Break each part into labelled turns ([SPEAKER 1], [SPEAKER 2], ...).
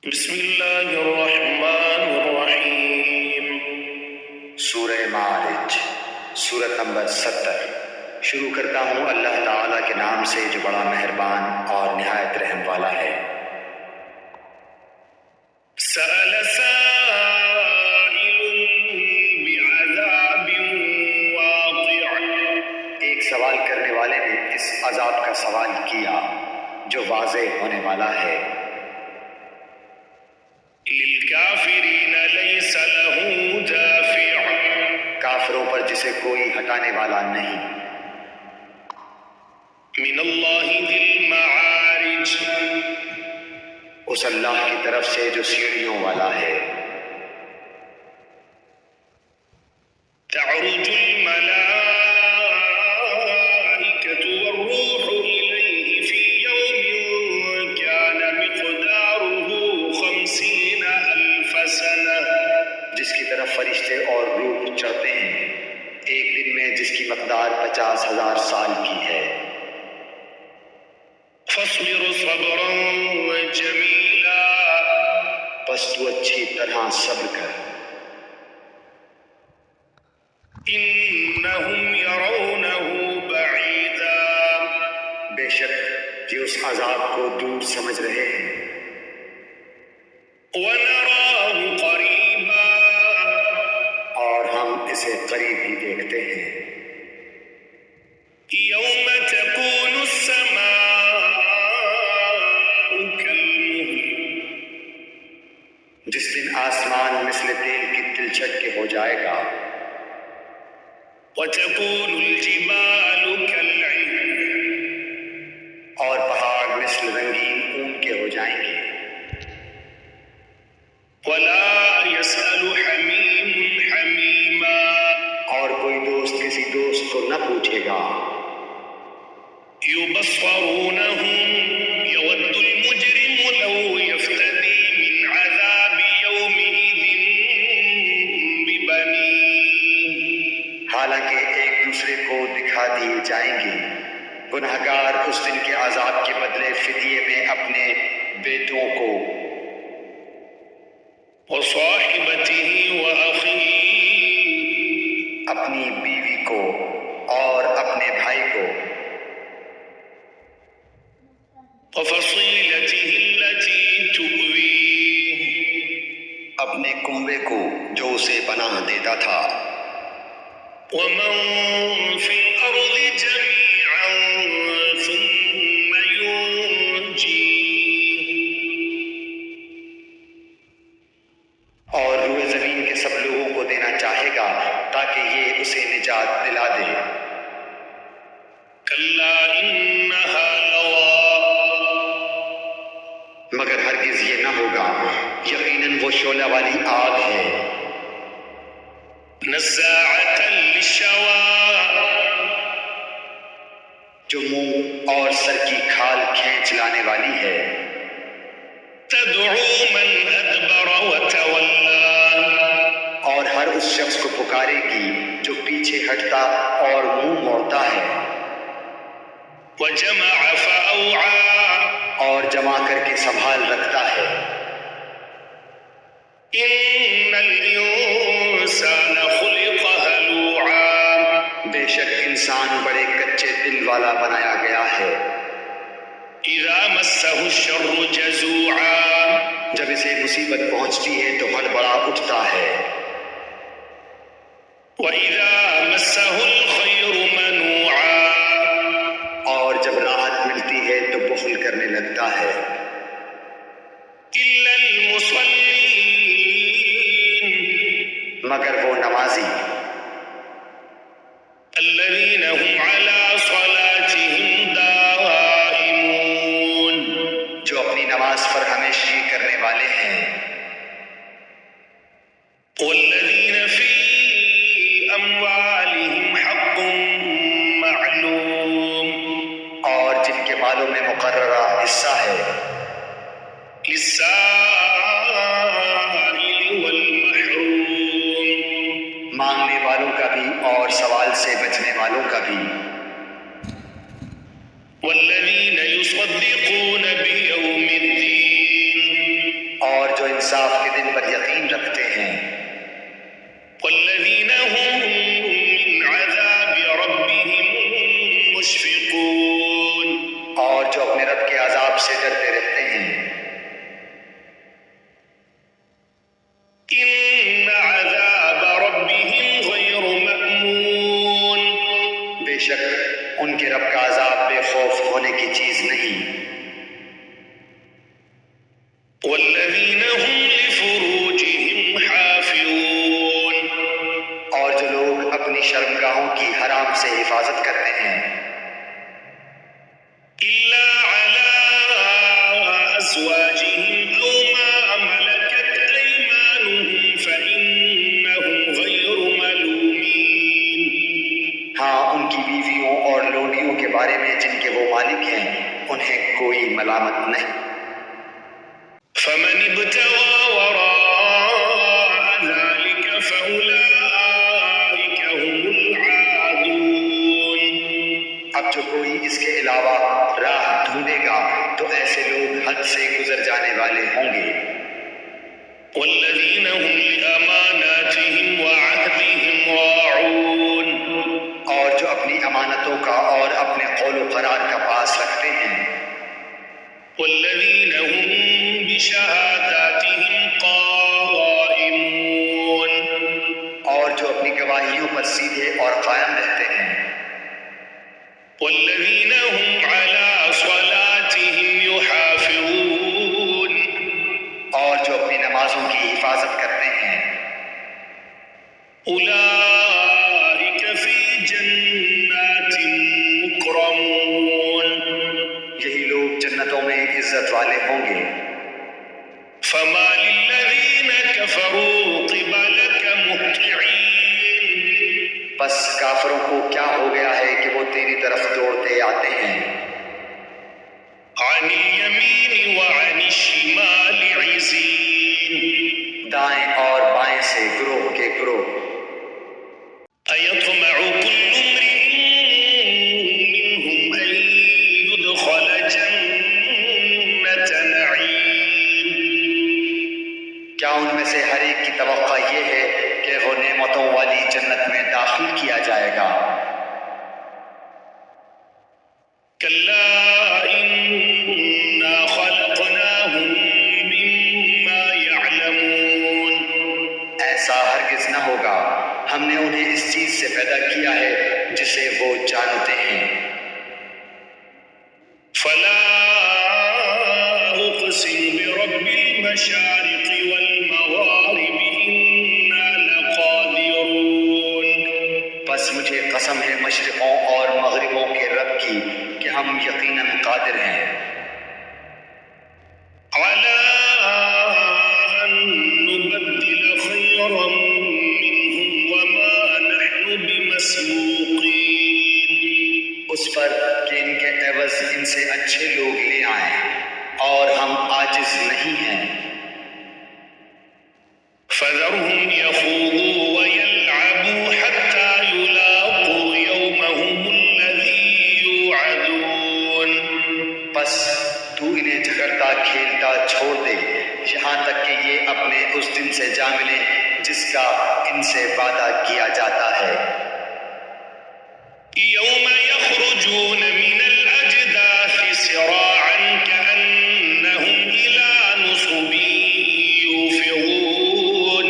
[SPEAKER 1] بسم اللہ الرحمن الرحیم۔
[SPEAKER 2] سورہ معارج، سورت نمبر 70۔ شروع کرتا ہوں اللہ تعالیٰ کے نام سے جو بڑا مہربان اور نہایت رحم والا ہے۔
[SPEAKER 1] سأل سائل بعذاب واقع،
[SPEAKER 2] ایک سوال کرنے والے نے اس عذاب کا سوال کیا جو واضح ہونے والا ہے۔
[SPEAKER 1] للکافرین لیس له دافع،
[SPEAKER 2] کافروں پر جسے کوئی ہٹانے والا نہیں۔
[SPEAKER 1] من اللہ ذی المعارج،
[SPEAKER 2] اس اللہ کی طرف سے جو سیڑھیوں والا ہے۔
[SPEAKER 1] تعرج الملائکۃ والروح الیہ فی یوم کان مقدارہ 50,000 سنہ،
[SPEAKER 2] جس کی طرف فرشتے اور روح چڑھتے ہیں ایک دن میں جس کی مقدار 50,000 سال کی ہے۔
[SPEAKER 1] فاصبر صبرا جمیلا،
[SPEAKER 2] بس تو اچھی طرح صبر کر۔
[SPEAKER 1] انہم یرونہ بعیدا،
[SPEAKER 2] بے شک یہ اس عذاب کو دور سمجھ رہے ہیں۔
[SPEAKER 1] ونراہ قریبا،
[SPEAKER 2] اور ہم اسے قریب ہی دیکھتے ہیں۔
[SPEAKER 1] یوم تکون السماء کالمہل،
[SPEAKER 2] جس دن آسمان مثل تیل کی تلچھٹ کے ہو جائے گا۔
[SPEAKER 1] وتکون الجبال کالعہن،
[SPEAKER 2] اور پہاڑ مثل رنگین اون کے ہو جائیں گے۔
[SPEAKER 1] ولا يسأل حمیم حمیما،
[SPEAKER 2] اور کوئی دوست کسی دوست کو نہ پوچھے گا۔
[SPEAKER 1] یبصرونہم، یود المجرم لو یفتدی من عذاب یومئذ ببنیہ،
[SPEAKER 2] حالانکہ ایک دوسرے کو دکھا دیے جائیں گے۔ گنہگار اس دن کے عذاب کے بدلے فدیے میں اپنے بیٹوں کو،
[SPEAKER 1] وصاحبتہ وأخیہ،
[SPEAKER 2] اپنی بیوی کو اور اپنے بھائی کو،
[SPEAKER 1] وفصیلتہ التی تؤویہ،
[SPEAKER 2] اپنے کنبے کو جو اسے پناہ دیتا تھا۔
[SPEAKER 1] ومن فی الارض جمیعا ثم ینجیہ،
[SPEAKER 2] اور روئے زمین کے سب لوگوں کو دینا چاہے گا تاکہ یہ اسے نجات دلا دے۔
[SPEAKER 1] کلا انہا لظی،
[SPEAKER 2] مگر ہرگز یہ نہ ہوگا، یقیناً وہ شعلہ والی آگ ہے۔
[SPEAKER 1] نزاعۃ للشویٰ،
[SPEAKER 2] جو منہ اور سر کی کھال کھینچ لانے والی ہے۔
[SPEAKER 1] تدعو من ادبر وتولی،
[SPEAKER 2] اور ہر اس شخص کو پکارے گی جو پیچھے ہٹتا اور منہ موڑتا ہے۔
[SPEAKER 1] وجمع فأوعى،
[SPEAKER 2] اور جمع کر کے سنبھال رکھتا ہے۔
[SPEAKER 1] ان الانسان خلق ہلوعا،
[SPEAKER 2] بے شک انسان بڑے کچے دل والا بنایا گیا ہے۔
[SPEAKER 1] اذا مسہ الشر جزوعا،
[SPEAKER 2] جب اسے مصیبت پہنچتی ہے تو ہڑبڑا اٹھتا ہے۔
[SPEAKER 1] وَإِذَا مَسَّهُ الْخَيْرُ مَنُوعًا،
[SPEAKER 2] اور جب راحت ملتی ہے تو بخل کرنے لگتا ہے۔
[SPEAKER 1] إِلَّا الْمُصَلِّينَ،
[SPEAKER 2] مگر وہ نمازی،
[SPEAKER 1] الَّذِينَ هُمْ عَلَى صَلَاتِهِمْ دَائِمُونَ،
[SPEAKER 2] جو اپنی نماز پر ہمیشگی کرنے والے ہیں۔
[SPEAKER 1] وَالَّذِينَ فِي أَمْوَالِهِمْ حَقٌّ مَّعْلُومٌ،
[SPEAKER 2] اور جن کے مالوں میں مقررہ حصہ ہے۔
[SPEAKER 1] لِلسَّائِلِ وَالْمَحْرُومِ،
[SPEAKER 2] مانگنے والوں کا بھی اور سوال سے بچنے والوں کا بھی۔
[SPEAKER 1] والذین یصدقون بیوم الدین،
[SPEAKER 2] اور جو انصاف کے دن پر یقین رکھتے ہیں،
[SPEAKER 1] والذین هم من عذاب ربهم مشفقون،
[SPEAKER 2] اور جو اپنے رب کے عذاب سے ڈرتے رہتے ہیں۔
[SPEAKER 1] ان عذاب ربهم غیر مأمون،
[SPEAKER 2] بے شک ان کے رب کا عذاب بے خوف ہونے کی چیز نہیں۔
[SPEAKER 1] والذین هم لفروجهم حافظون،
[SPEAKER 2] اور جو لوگ اپنی شرمگاہوں کی حرام سے حفاظت کرتے ہیں،
[SPEAKER 1] الا علی ازواجهم او ما ملکت ایمانهم فانهم غیر ملومین،
[SPEAKER 2] ہاں ان کی بیویوں اور لونڈیوں کے بارے میں جن کے وہ مالک ہیں انہیں کوئی ملامت نہیں۔
[SPEAKER 1] فمن ابتغى وراء ذلك فأولئك هم العادون،
[SPEAKER 2] اب جو کوئی اس کے علاوہ راہ ڈھونڈے گا تو ایسے لوگ حد سے گزر جانے والے ہوں گے۔
[SPEAKER 1] والذین هم لأماناتهم وعهدهم راعون،
[SPEAKER 2] اور جو اپنی امانتوں کا اور اپنے قول و قرار کا پاس رکھتے ہیں۔
[SPEAKER 1] والذین هم بشهاداتهم قائمون،
[SPEAKER 2] اور جو اپنی گواہیوں پر سیدھے اور قائم رہتے ہیں۔
[SPEAKER 1] والذین هم على صلاتهم يحافظون،
[SPEAKER 2] اور جو اپنی نمازوں کی حفاظت کرتے ہیں۔
[SPEAKER 1] اولئک فی جنات مکرمون،
[SPEAKER 2] یہی لوگ جنتوں میں عزت والے ہوں گے۔
[SPEAKER 1] فما للذین کفروا قبلک مہطعین،
[SPEAKER 2] بس کافروں کو کیا ہو گیا ہے کہ وہ تیری طرف دوڑتے آتے ہیں۔
[SPEAKER 1] عن الیمین وعن الشمال عزین،
[SPEAKER 2] دائیں اور بائیں سے گروہ کے گروہ۔
[SPEAKER 1] ایطمع کل امرئ منہم ان يدخل جنت نعیم،
[SPEAKER 2] کیا ان میں سے ہر ایک کی توقع یہ ہے کہ وہ نعمتوں والی جنت میں داخل کیا جائے گا؟
[SPEAKER 1] کلا انا خلقناہم مما یعلمون،
[SPEAKER 2] ایسا ہرگز نہ ہوگا، ہم نے انہیں اس چیز سے پیدا کیا ہے جسے وہ جانتے ہیں۔
[SPEAKER 1] فلا اقسم برب المشارق والمغارب انا لقادرون،
[SPEAKER 2] بس مجھے قسم ہے مشرقوں اور مغربوں کے رب کی کہ ہم یقیناً قادر ہیں۔
[SPEAKER 1] على ان نبدل خيرا منهم وما نحن بمسبوقين،
[SPEAKER 2] اس پر کہ ان کے عوض ان سے اچھے لوگ لے آئیں اور ہم عاجز نہیں ہیں۔
[SPEAKER 1] فذرهم يخوضوا ويلعبوا حتى يلاقوا يومهم الذي يوعدون،
[SPEAKER 2] بس تو انہیں جھگڑتا کھیلتا چھوڑ دے یہاں تک کہ یہ اپنے اس دن سے جا ملیں جس کا ان سے وعدہ کیا جاتا ہے۔
[SPEAKER 1] يوم يخرجون من الأجداث سراعا كأنهم إلى نصب يوفضون،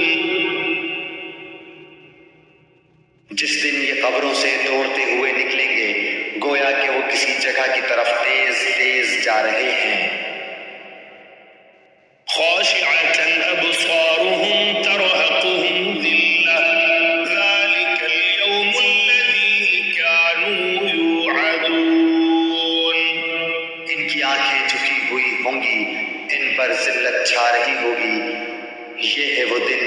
[SPEAKER 2] جس دن یہ قبروں سے دوڑتے ہوئے نکلیں گے گویا کہ وہ کسی جگہ کی طرف تیز تیز جا رہے ہیں۔
[SPEAKER 1] خاشعة أبصارهم ترهقهم ذلة ذلك اليوم الذي كانوا يوعدون،
[SPEAKER 2] ان کی آنکھیں جھکی ہوئی ہوں گی، ان پر ذلت چھا رہی ہوگی، یہ ہے وہ دن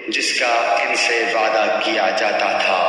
[SPEAKER 2] جس کا ان سے وعدہ کیا جاتا تھا۔